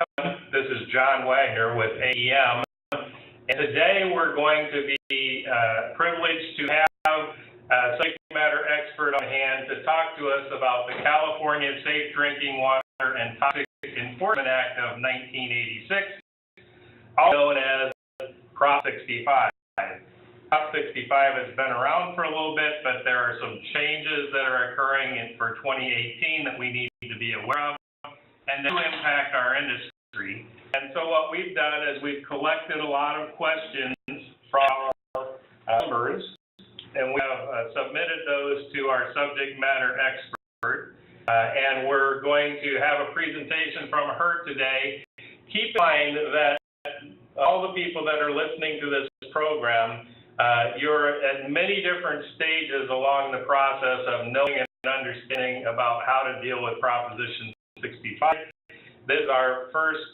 This is John Wagner with AEM, and today we're going to be privileged to have a subject matter expert on hand to talk to us about the California Safe Drinking Water and Toxic Enforcement Act of 1986, also known as Prop 65. Prop 65 has been around for a little bit, but there are some changes that are occurring for 2018 that we need to be aware of, and that will impact our industry. And so what we've done is we've collected a lot of questions from our members, and we have submitted those to our subject matter expert, and we're going to have a presentation from her today. Keep in mind that all the people that are listening to this program, you're at many different stages along the process of knowing and understanding about how to deal with Proposition 65. This is our first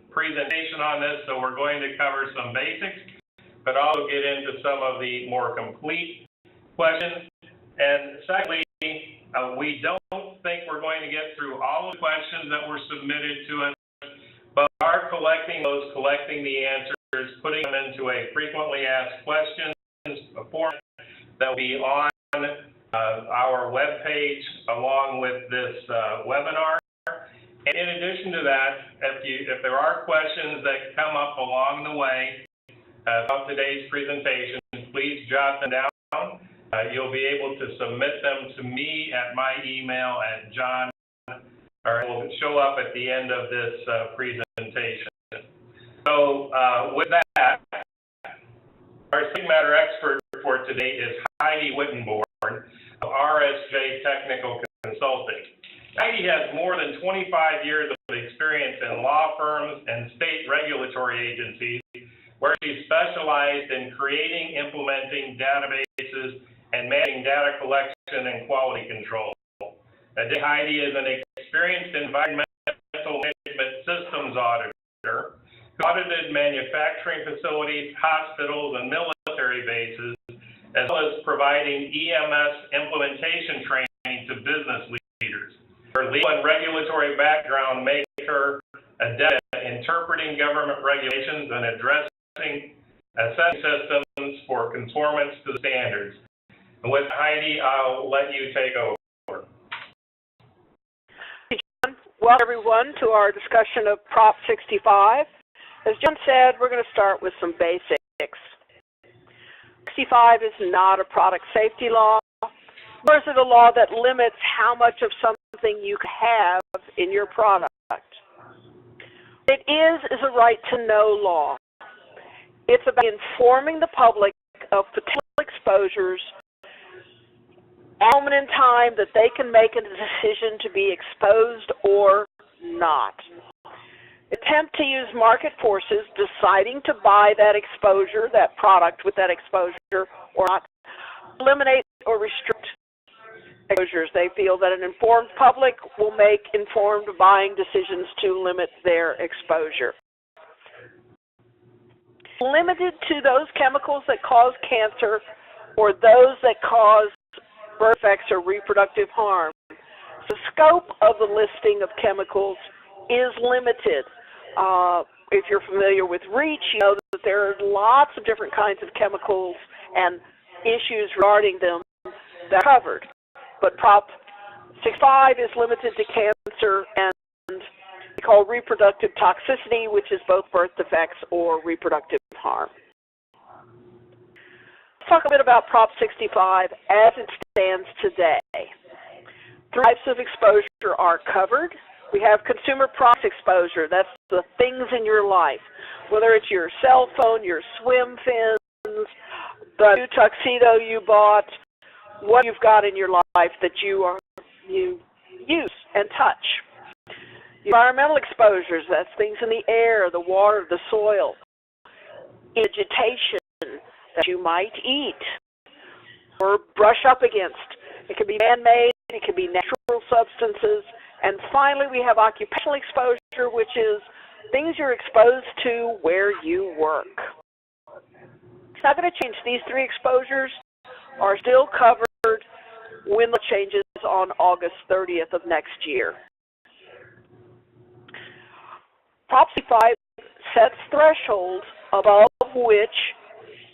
presentation on this, so we're going to cover some basics, but also get into some of the more complete questions. And secondly, we don't think we're going to get through all of the questions that were submitted to us, but we are collecting the answers, putting them into a frequently asked questions form that will be on our webpage along with this webinar. And in addition to that, if there are questions that come up along the way of today's presentation, please jot them down. You'll be able to submit them to me at my email at John, or it will show up at the end of this presentation. So with that, our subject matter expert for today is Heidi Wittenborn of RSJ Technical Consulting. Heidi has more than 25 years of experience in law firms and state regulatory agencies, where she specialized in creating, implementing databases, and managing data collection and quality control. Today, Heidi is an experienced environmental management systems auditor who audited manufacturing facilities, hospitals, and military bases, as well as providing EMS implementation training to business leaders. Her legal and regulatory background makes her adept at interpreting government regulations and addressing assessing systems for conformance to the standards. And with Heidi, I'll let you take over. Hey, John. Welcome, everyone, to our discussion of Prop 65. As John said, we're going to start with some basics. 65 is not a product safety law, nor is it a law that limits how much of something you have in your product. It is a right-to-know law. It's about informing the public of potential exposures at a moment in time that they can make a decision to be exposed or not. Attempt to use market forces deciding to buy that exposure, that product with that exposure or not, eliminate or restrict exposures. They feel that an informed public will make informed buying decisions to limit their exposure. Limited to those chemicals that cause cancer or those that cause birth defects or reproductive harm. The scope of the listing of chemicals is limited. If you're familiar with REACH, you know that there are lots of different kinds of chemicals and issues regarding them that are covered. But Prop 65 is limited to cancer and we call reproductive toxicity, which is both birth defects or reproductive harm. Let's talk a bit about Prop 65 as it stands today. Three types of exposure are covered. We have consumer product exposure. That's the things in your life, whether it's your cell phone, your swim fins, the new tuxedo you bought, what you've got in your life that you use and touch. Environmental exposures, that's things in the air, the water, the soil. Vegetation that you might eat or brush up against. It can be man-made, it can be natural substances. And finally, we have occupational exposure, which is things you're exposed to where you work. It's not going to change. These three exposures are still covered when the changes on August 30th of next year. Prop 65 sets thresholds above which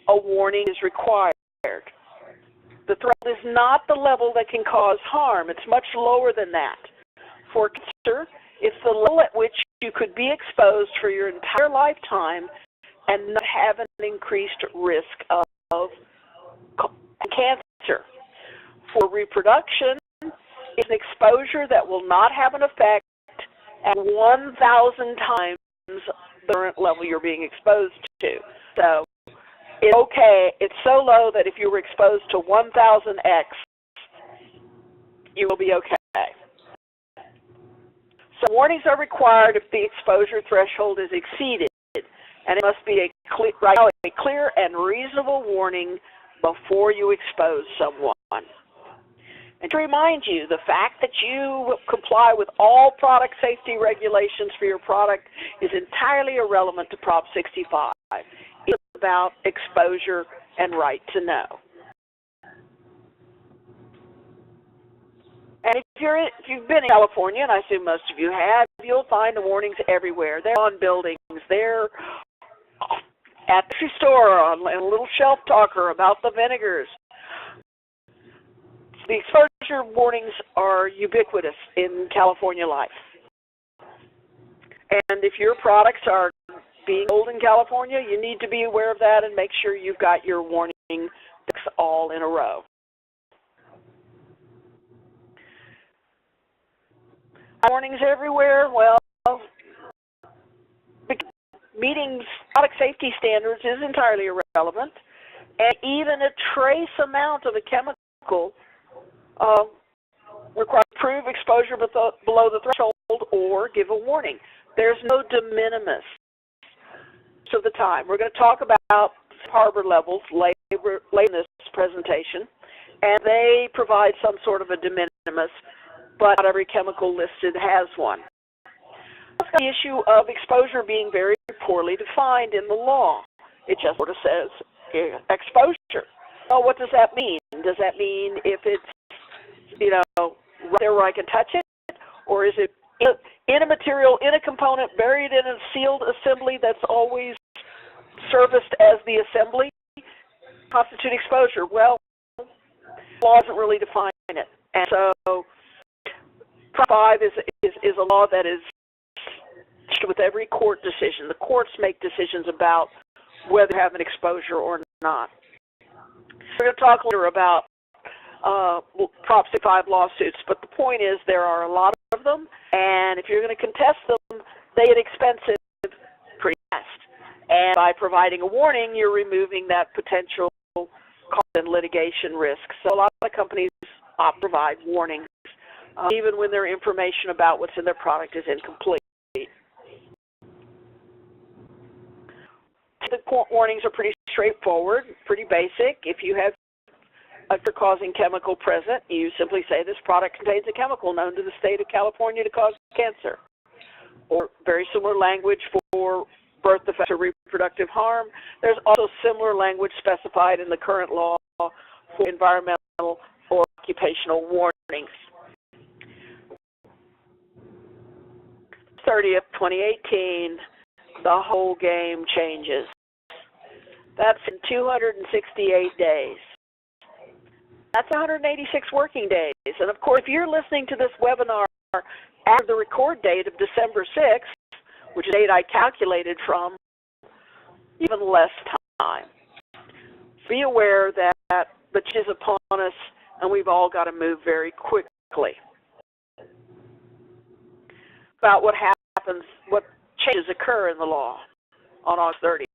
a warning is required. The threshold is not the level that can cause harm. It's much lower than that. For cancer, it's the level at which you could be exposed for your entire lifetime and not have an increased risk of cancer. For reproduction, it's an exposure that will not have an effect at 1,000 times the current level you're being exposed to. So it's okay. It's so low that if you were exposed to 1,000x, you will be okay. So warnings are required if the exposure threshold is exceeded, and it must be a clear and reasonable warning before you expose someone. And to remind you, the fact that you comply with all product safety regulations for your product is entirely irrelevant to Prop 65. It's about exposure and right to know. And if you've been in California, and I assume most of you have, you'll find the warnings everywhere. They're on buildings. They're at the store on a little shelf talker about the vinegars. The exposure warnings are ubiquitous in California life. And if your products are being sold in California, you need to be aware of that and make sure you've got your warning all in a row. Warnings everywhere, well, meeting product safety standards is entirely irrelevant, and even a trace amount of a chemical requires to prove exposure below the threshold or give a warning. There's no de minimis to the time. We're going to talk about harbor levels later in this presentation, and they provide some sort of a de minimis, but not every chemical listed has one. The issue of exposure being very poorly defined in the law. It just sort of says exposure. Oh, what does that mean? Does that mean if it's, right there where I can touch it? Or is it in a material, in a component, buried in a sealed assembly that's always serviced as the assembly? Constitute exposure? Well, the law doesn't really define it. And so Prop 5 is a law that is with every court decision. The courts make decisions about whether you have an exposure or not. We're going to talk later about Prop 65 lawsuits, but the point is there are a lot of them, and if you're going to contest them, they get expensive pretty fast. And by providing a warning, you're removing that potential cost and litigation risk. So a lot of companies provide warnings, even when their information about what's in their product is incomplete. The warnings are pretty straightforward, pretty basic. If you have a causing chemical present, you simply say this product contains a chemical known to the state of California to cause cancer. Or very similar language for birth defects or reproductive harm. There's also similar language specified in the current law for environmental or occupational warnings. 30th, 2018, the whole game changes. That's in 268 days. That's 186 working days. And of course, if you're listening to this webinar after the record date of December 6th, which is the date I calculated from, even less time. Be aware that the change is upon us, and we've all got to move very quickly. About what happens, what changes occur in the law on August 30th.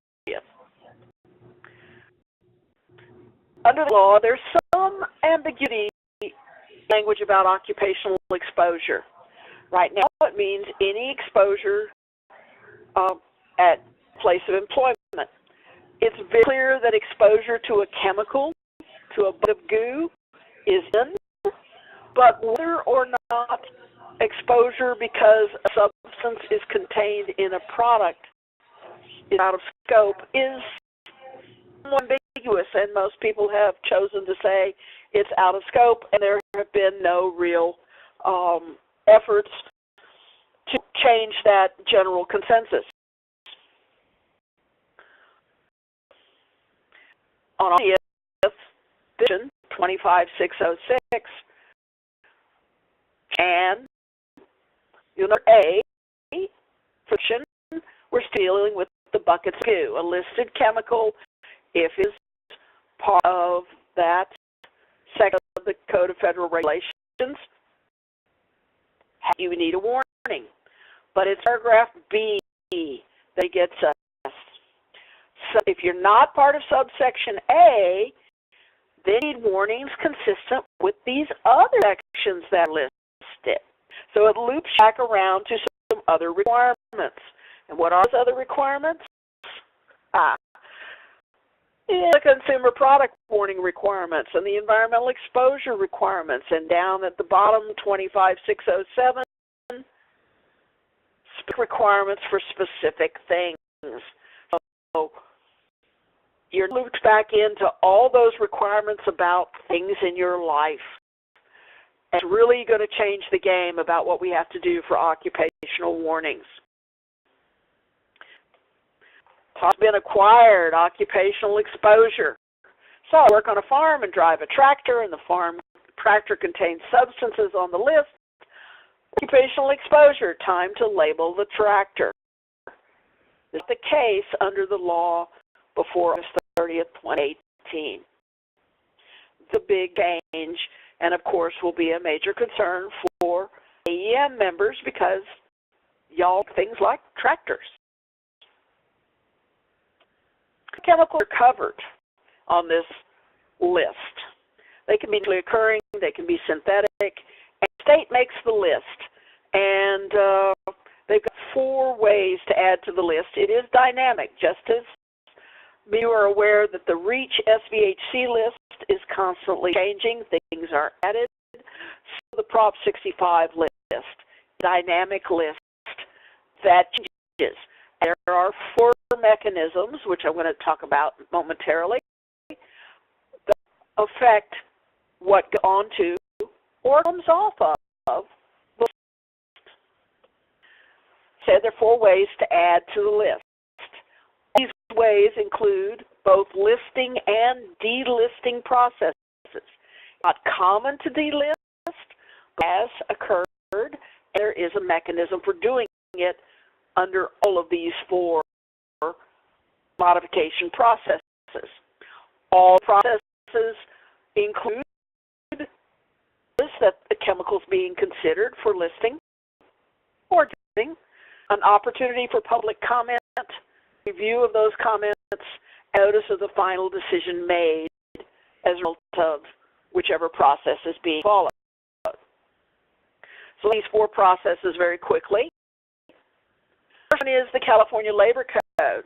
Under the law, there's some ambiguity language about occupational exposure. Right now, it means any exposure at place of employment. It's very clear that exposure to a chemical, to a bit of goo, is done, but whether or not exposure because a substance is contained in a product is out of scope is ambiguous, and most people have chosen to say it's out of scope, and there have been no real efforts to change that general consensus. On the 20th, 25606, and you'll note A, friction, we're still dealing with the bucket of goo, a listed chemical, if it is part of that section of the Code of Federal Regulations, you need a warning. But it's paragraph B that gets us. So if you're not part of subsection A, then you need warnings consistent with these other sections that are listed. So it loops back around to some other requirements. And what are those other requirements? The consumer product warning requirements and the environmental exposure requirements. And down at the bottom, 25607, requirements for specific things. So you're looped back into all those requirements about things in your life. It's really going to change the game about what we have to do for occupational warnings. Has been acquired, occupational exposure. So I work on a farm and drive a tractor, and the farm tractor contains substances on the list. Occupational exposure, time to label the tractor. This is the case under the law before August 30th, 2018. The big change, and of course will be a major concern for AEM members because y'all things like tractors. Chemicals are covered on this list. They can be naturally occurring, they can be synthetic, and the state makes the list. And they've got 4 ways to add to the list. It is dynamic, just as you are aware that the REACH SVHC list is constantly changing. Things are added. So the Prop 65 list, dynamic list that changes. There are 4 mechanisms, which I'm going to talk about momentarily, that affect what goes on to or comes off of the list. So there are 4 ways to add to the list. These ways include both listing and delisting processes. Not common to delist, has occurred, and there is a mechanism for doing it under all of these 4 modification processes. All processes include that the chemicals being considered for listing or doing, an opportunity for public comment, review of those comments, notice of the final decision made as a result of whichever process is being followed. So these 4 processes very quickly. First one is the California Labor Code.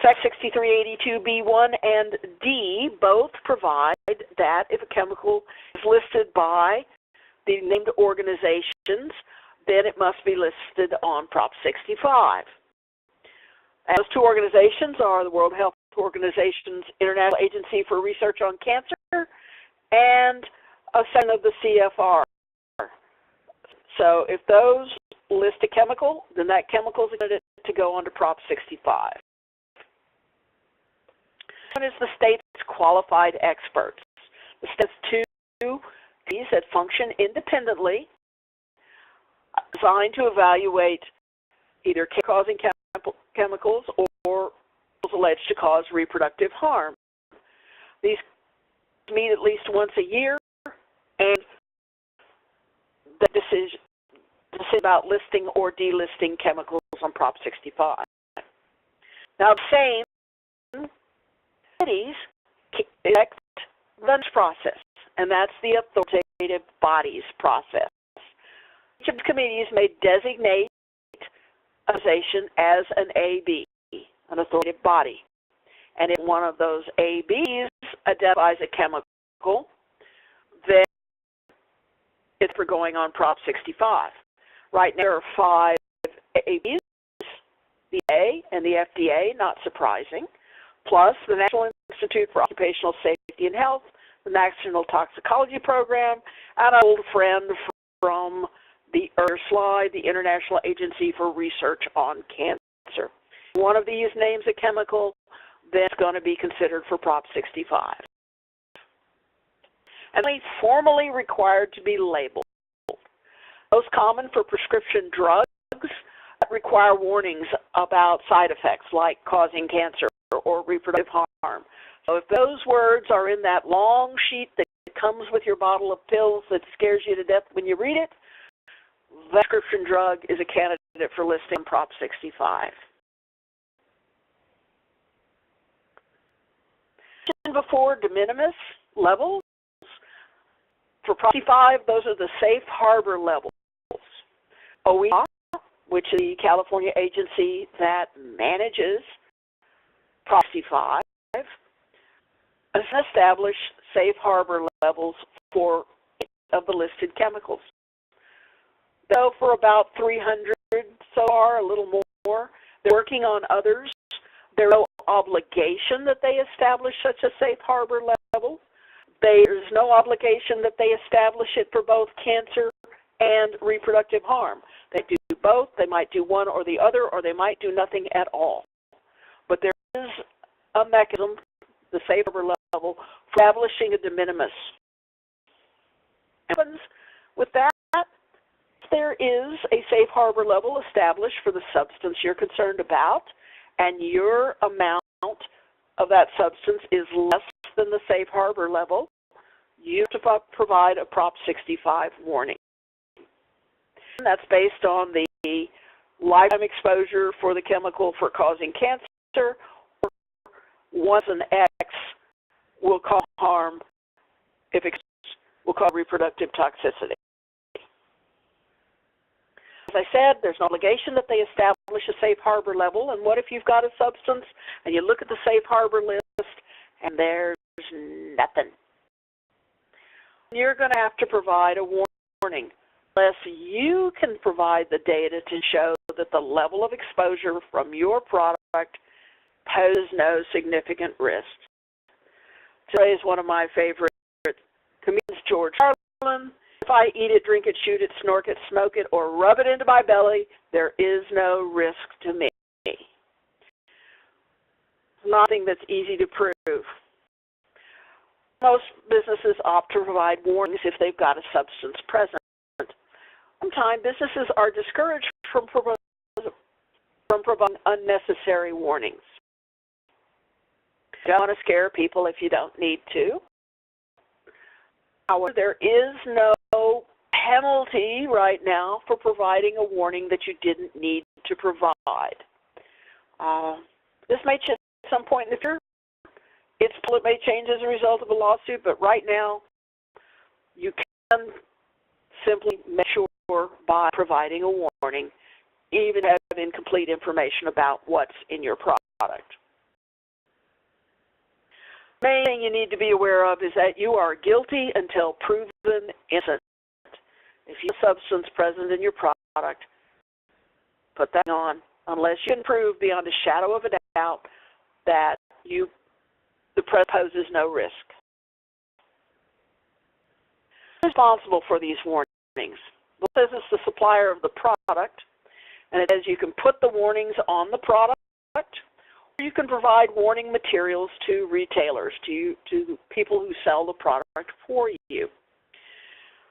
Section 6382B1 and D both provide that if a chemical is listed by the named organizations, then it must be listed on Prop 65. And those 2 organizations are the World Health Organization's International Agency for Research on Cancer and a section of the CFR. So if those list a chemical, then that chemical is intended to go under Prop 65. One is the state's qualified experts. The state's 2 committees that function independently, designed to evaluate either causing chemicals or alleged to cause reproductive harm. These meet at least once a year, and the decision about listing or delisting chemicals on Prop 65. Now, the same committees elect the process, and that's the authoritative bodies process. Each of the committees may designate an organization as an AB, an authoritative body. And if one of those ABs identifies a chemical, then it's for going on Prop 65. Right now there are 5 ABs, the A and the FDA, not surprising, plus the National Institute for Occupational Safety and Health, the National Toxicology Program, and an old friend from the earlier slide, the International Agency for Research on Cancer. One of these names a chemical, then it's going to be considered for Prop 65. And it's formally required to be labeled. Most common for prescription drugs that require warnings about side effects like causing cancer or reproductive harm. So if those words are in that long sheet that comes with your bottle of pills that scares you to death when you read it, that prescription drug is a candidate for listing in Prop 65. Before de minimis levels, for Prop 65, those are the safe harbor levels. OEA, which is the California agency that manages Prop 65, has established safe harbor levels for of the listed chemicals. So for about 300 so far, a little more, they're working on others. There's no obligation that they establish such a safe harbor level. There's no obligation that they establish it for both cancer and reproductive harm. They do both. They might do one or the other, or they might do nothing at all. But there is a mechanism, the safe harbor level, for establishing a de minimis. What happens with that? There is a safe harbor level established for the substance you're concerned about, and your amount of that substance is less than the safe harbor level, you have to provide a Prop 65 warning. And that's based on the lifetime exposure for the chemical for causing cancer, or once an X will cause harm if it will cause reproductive toxicity. As I said, there's no obligation that they establish a safe harbor level, and what if you've got a substance and you look at the safe harbor list and there's nothing? You're going to have to provide a warning unless you can provide the data to show that the level of exposure from your product poses no significant risk. Today is one of my favorite comedians, George Carlin. If I eat it, drink it, shoot it, snort it, smoke it, or rub it into my belly, there is no risk to me. Nothing that's easy to prove. Most businesses opt to provide warnings if they've got a substance present. Sometimes businesses are discouraged from providing unnecessary warnings. You don't want to scare people if you don't need to. However, there is no penalty right now for providing a warning that you didn't need to provide. This may change at some point in the future. It may change as a result of a lawsuit, but right now you can simply make sure by providing a warning, even having incomplete information about what's in your product. The main thing you need to be aware of is that you are guilty until proven innocent. If you have a substance present in your product, put that on, unless you can prove beyond a shadow of a doubt that the product poses no risk. Who's responsible for these warnings? Well, it says it's the supplier of the product, and it says you can put the warnings on the product, or you can provide warning materials to retailers, to people who sell the product for you.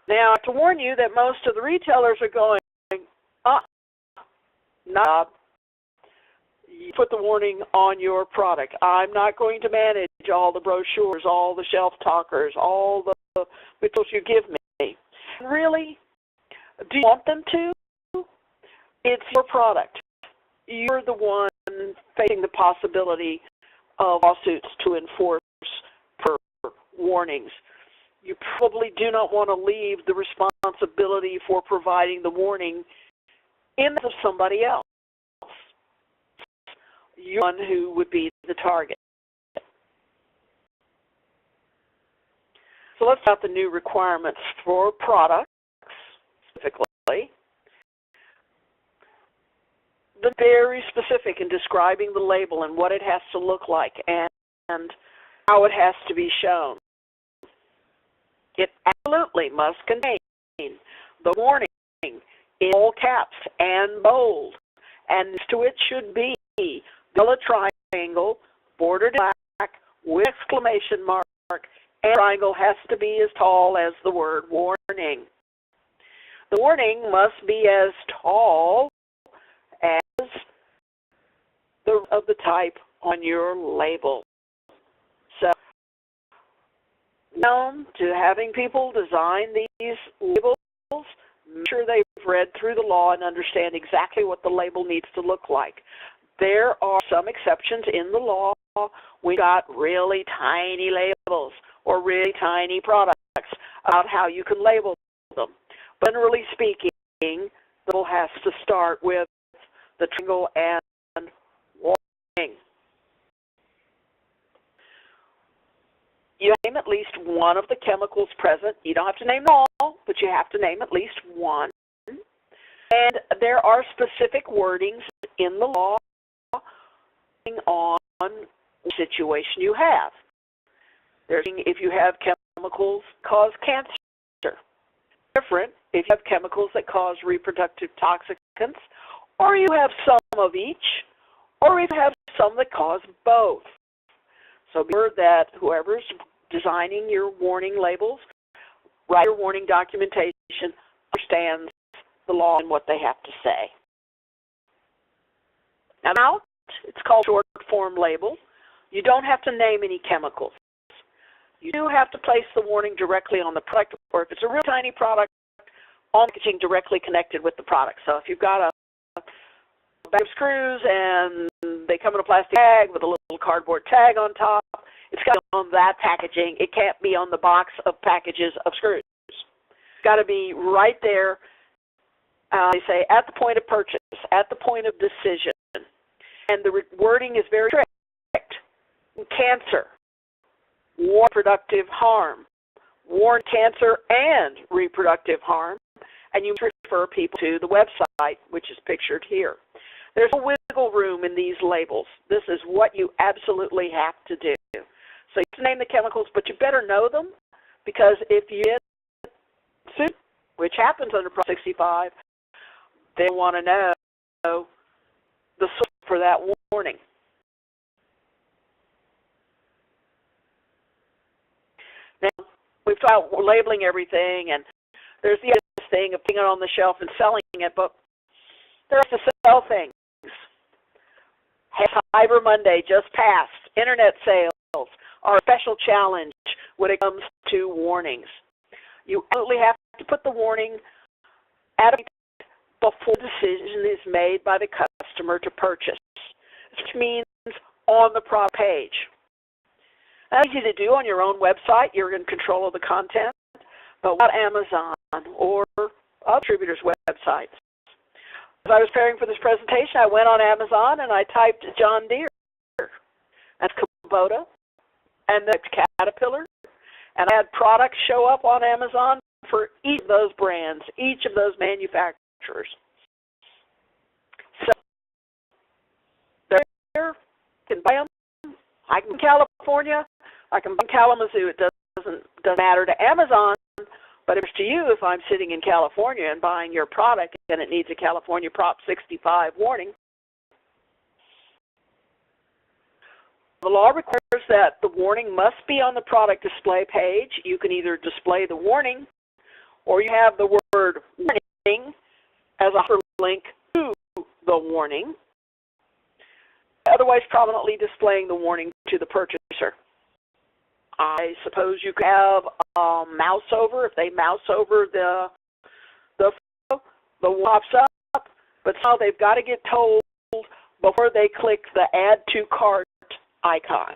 Now, to warn you that most of the retailers are going, no, you put the warning on your product. I'm not going to manage all the brochures, all the shelf talkers, all the materials you give me. Really? Do you want them to? It's your product. You're the one facing the possibility of lawsuits to enforce per warnings. You probably do not want to leave the responsibility for providing the warning in the hands of somebody else. You're the one who would be the target. So let's talk about the new requirements for products, specifically. They're very specific in describing the label and what it has to look like and how it has to be shown. It absolutely must contain the warning in all caps and bold, and next to it should be a triangle, bordered in black, with exclamation mark, and the triangle has to be as tall as the word warning. The warning must be as tall as the type on your label. So, down to having people design these labels, make sure they've read through the law and understand exactly what the label needs to look like. There are some exceptions in the law. We got really tiny labels or really tiny products about how you can label them. But generally speaking, the label has to start with the triangle and warning. You name at least one of the chemicals present. You don't have to name them all, but you have to name at least one. And there are specific wordings in the law on the situation you have. If you have chemicals that cause cancer, different if you have chemicals that cause reproductive toxicants, or you have some of each, or if you have some that cause both. So be sure that whoever's designing your warning labels, write your warning documentation, understands the law and what they have to say. Now, it's called short form label. You don't have to name any chemicals. You do have to place the warning directly on the product, or if it's a real tiny product, on packaging directly connected with the product. So if you've got a bag of screws and they come in a plastic bag with a little cardboard tag on top, it's got to be on that packaging. It can't be on the box of packages of screws. It's got to be right there. They say at the point of purchase, at the point of decision. And the wording is very strict. Cancer, warn reproductive harm, warn cancer and reproductive harm, and you refer people to the website, which is pictured here. There's no wiggle room in these labels. This is what you absolutely have to do. So you have to name the chemicals, but you better know them, because if you get sued, which happens under Prop 65, they want to know the source for that warning. Now, we've talked about labeling everything, and there's the other thing of putting it on the shelf and selling it, but there's to sell things. Cyber Monday just passed. Internet sales are a special challenge when it comes to warnings. You absolutely have to put the warning at a before the decision is made by the customer to purchase, which means on the product page. That's easy to do on your own website. You're in control of the content, but what about Amazon or other distributors' websites? As I was preparing for this presentation, I went on Amazon and I typed John Deere. That's Kubota, and the Caterpillar, and I had products show up on Amazon for each of those brands, each of those manufacturers. So there, you can buy them. I can in California, I can buy in Kalamazoo. It doesn't matter to Amazon, but it's to you if I'm sitting in California and buying your product and it needs a California Prop 65 warning. The law requires that the warning must be on the product display page. You can either display the warning or you have the word warning as a hyperlink to the warning, otherwise prominently displaying the warning to the purchaser. I suppose you could have a mouse over. If they mouse over the warning pops up, but now they've got to get told before they click the Add to Cart icon.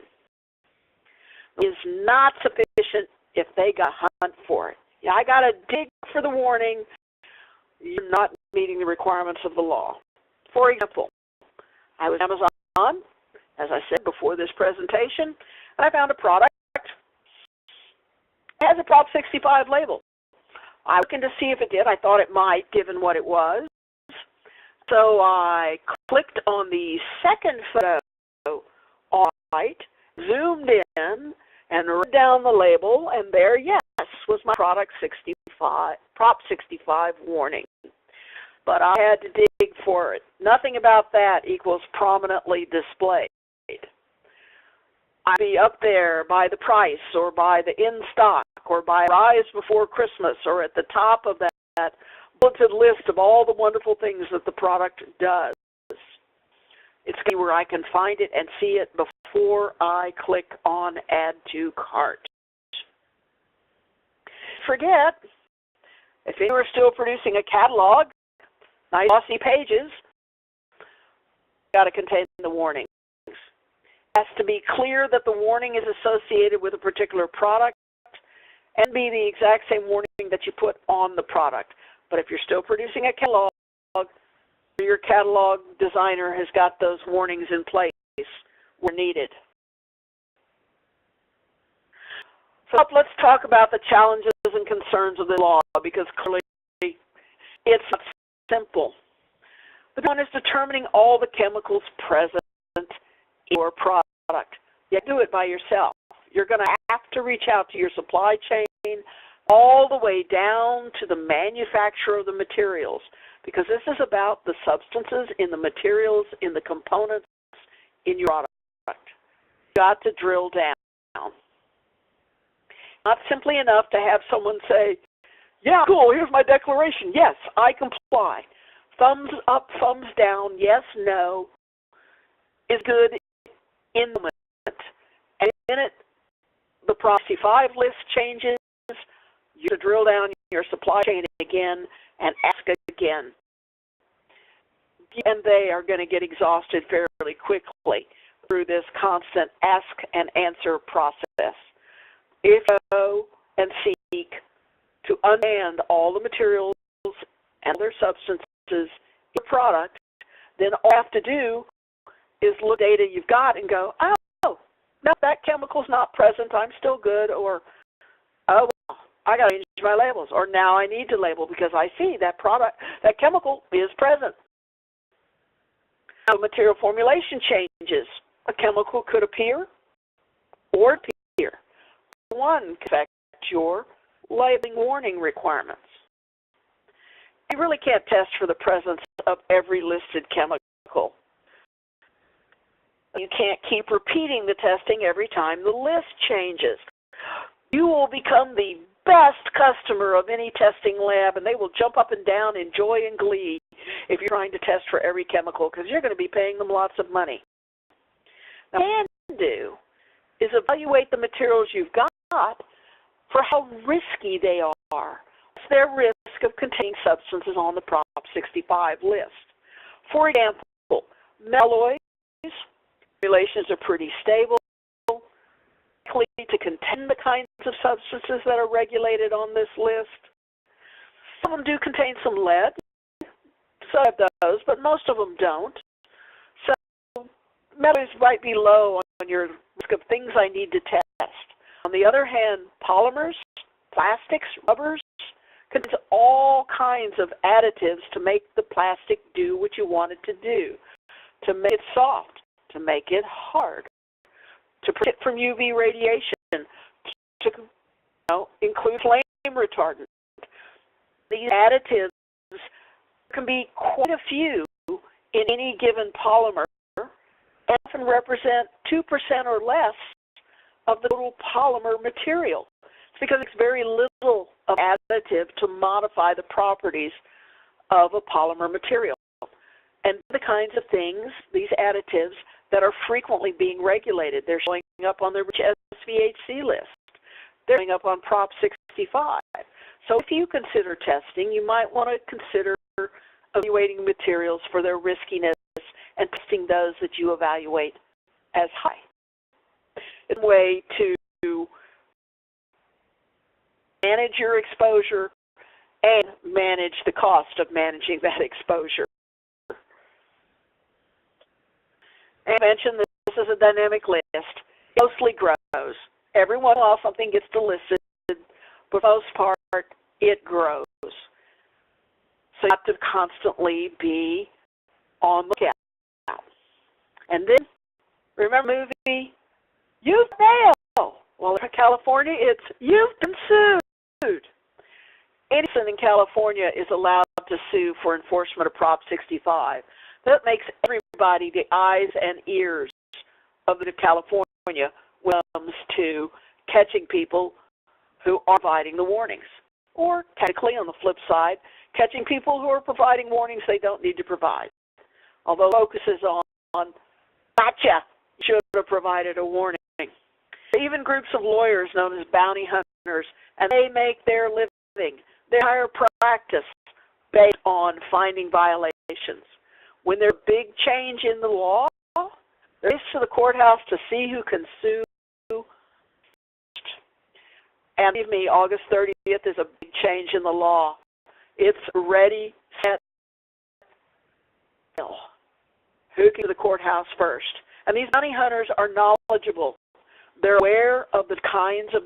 It is not sufficient if they got to hunt for it. Yeah, I got to dig for the warning. You're not meeting the requirements of the law. For example, I was on Amazon, as I said before this presentation, and I found a product that has a Prop 65 label. I looked in to see if it did. I thought it might, given what it was. So I clicked on the second photo on the right, zoomed in, and read down the label, and there, yes, was my Prop 65 warning. but I had to dig for it. Nothing about that equals prominently displayed. I'd be up there by the price or by the in stock or by rise before Christmas or at the top of that bulleted list of all the wonderful things that the product does. It's where I can find it and see it before I click on Add to Cart. Forget, if you are still producing a catalog, nice glossy pages, got to contain the warnings. It has to be clear that the warning is associated with a particular product and be the exact same warning that you put on the product. But if you're still producing a catalog, your catalog designer has got those warnings in place where needed. So let's talk about the challenges and concerns of the law, because clearly it's not simple. The one is determining all the chemicals present in your product. You do it by yourself. You're going to have to reach out to your supply chain all the way down to the manufacturer of the materials, because this is about the substances in the materials, in the components in your product. You've got to drill down. Not simply enough to have someone say, yeah, cool, here's my declaration. Yes, I comply. Thumbs up, thumbs down, yes, no, is good in the moment. And in it, the Proxy 5 list changes. You have to drill down your supply chain again and ask again. And they are going to get exhausted fairly quickly through this constant ask and answer process. If you go and seek to understand all the materials and their substances in the product, then all you have to do is look at the data you've got and go, oh, no, that chemical's not present, I'm still good, or, oh, well, I got to change my labels, or now I need to label because I see that product, that chemical is present. Now, material formulation changes. A chemical could appear or appear. One can affect your labeling warning requirements. You really can't test for the presence of every listed chemical. You can't keep repeating the testing every time the list changes. You will become the best customer of any testing lab, and they will jump up and down in joy and glee if you're trying to test for every chemical, because you're going to be paying them lots of money. Now, what you can do is evaluate the materials you've got for how risky they are. What's their risk of containing substances on the Prop 65 list? For example, alloys, formulations are pretty stable, likely to contain the kinds of substances that are regulated on this list. Some of them do contain some lead, some have those, but most of them don't. So metals might be low on your risk of things I need to test. On the other hand, polymers, plastics, rubbers, contains all kinds of additives to make the plastic do what you want it to do, to make it soft, to make it hard, to protect it from UV radiation, to include flame retardant. These additives can be quite a few in any given polymer and often represent 2% or less of the total polymer material. It's because it's very little of additive to modify the properties of a polymer material. And the kinds of things, these additives, that are frequently being regulated. They're showing up on the SVHC list. They're showing up on Prop 65. So if you consider testing, you might want to consider evaluating materials for their riskiness and testing those that you evaluate as high. It's a way to manage your exposure and manage the cost of managing that exposure. And I mentioned that this is a dynamic list. It mostly grows. Every once in a while something gets delisted, but for the most part it grows. So you have to constantly be on the lookout. And then, remember the movie, You've Nailed. Well, in California, it's You've Been Sued. Any citizen in California is allowed to sue for enforcement of Prop 65. That makes everybody the eyes and ears of the California when it comes to catching people who are providing the warnings. Or, technically, on the flip side, catching people who are providing warnings they don't need to provide. Although the focus is on gotcha, you should have provided a warning. Even groups of lawyers known as bounty hunters, and they make their living, their entire practice based on finding violations. When there's a big change in the law, they're race to the courthouse to see who can sue. And believe me, August 30th is a big change in the law. It's ready, set, kill. Who can go to the courthouse first? And these bounty hunters are knowledgeable. They're aware of the kinds of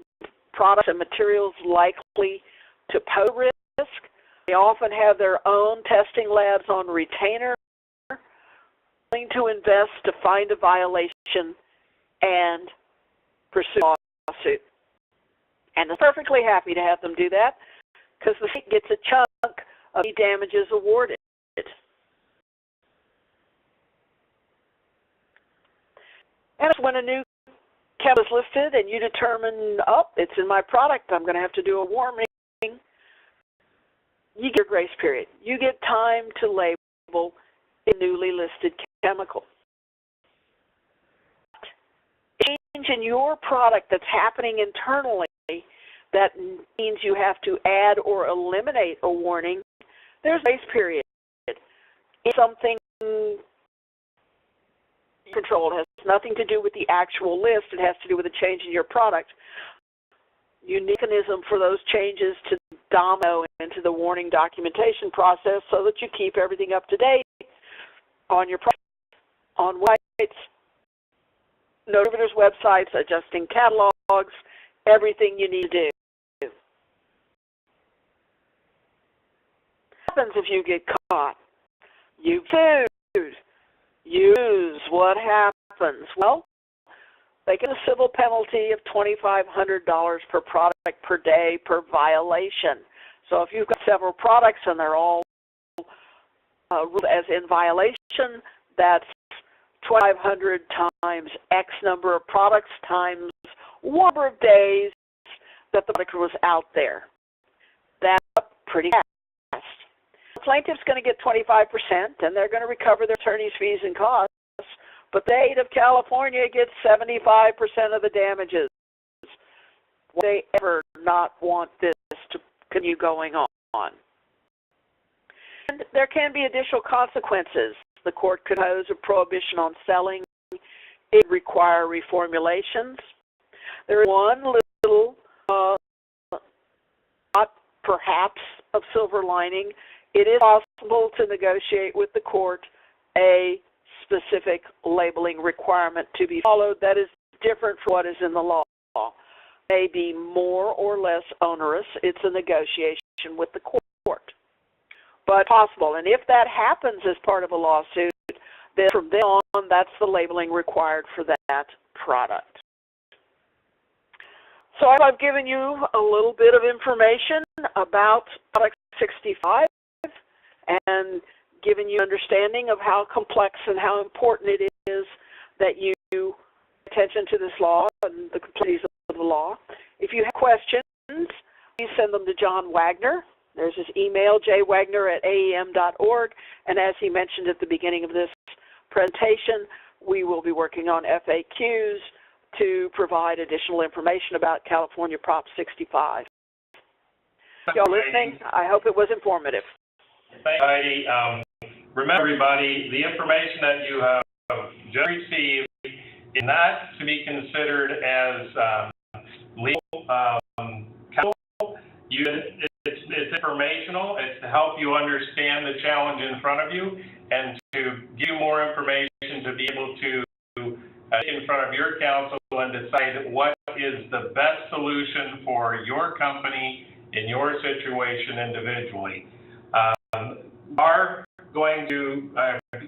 products and materials likely to pose risk. They often have their own testing labs on retainer, willing to invest to find a violation and pursue a lawsuit. And they're perfectly happy to have them do that because the state gets a chunk of the damages awarded. And when a new chemical is listed and you determine, oh, it's in my product, I'm going to have to do a warning, you get your grace period. You get time to label a newly listed chemical. Change in your product that's happening internally, that means you have to add or eliminate a warning, there's a grace period. It's something controlled. It has nothing to do with the actual list. It has to do with a change in your product. Unique mechanism for those changes to domino into the warning documentation process so that you keep everything up to date on your product, on websites, notifiers websites, adjusting catalogs, everything you need to do. What happens if you get caught? You sued. Use. What happens? Well, they get a civil penalty of $2,500 per product per day per violation. So if you've got several products and they're all ruled as in violation, that's 2,500 times X number of products times number of days that the product was out there. That's pretty fast. The plaintiff's going to get 25%, and they're going to recover their attorney's fees and costs, but the state of California gets 75% of the damages. Would they ever not want this to continue going on? And there can be additional consequences. The court could impose a prohibition on selling. It would require reformulations. There is one little, not perhaps of silver lining. It is possible to negotiate with the court a specific labeling requirement to be followed that is different from what is in the law. It may be more or less onerous. It's a negotiation with the court. But possible. And if that happens as part of a lawsuit, then from then on, that's the labeling required for that product. So I've given you a little bit of information about Product 65 and given you understanding of how complex and how important it is that you pay attention to this law and the complexities of the law. If you have questions, please send them to John Wagner. There's his email, jwagner@aem.org. And as he mentioned at the beginning of this presentation, we will be working on FAQs to provide additional information about California Prop 65. If y'all listening, I hope it was informative. Thanks, Heidi. Remember, everybody, the information that you have just received is not to be considered as legal counsel. It's informational. It's to help you understand the challenge in front of you and to give you more information to be able to get in front of your counsel and decide what is the best solution for your company in your situation individually. We are going to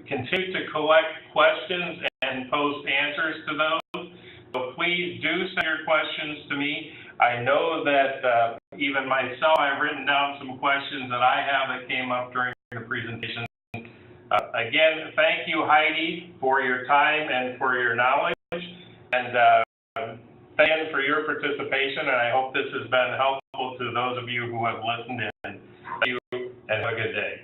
continue to collect questions and post answers to those. So please do send your questions to me. I know that even myself, I've written down some questions that I have that came up during the presentation. Again, thank you, Heidi, for your time and for your knowledge, and thank you for your participation, and I hope this has been helpful to those of you who have listened in. Thank you, and have a good day.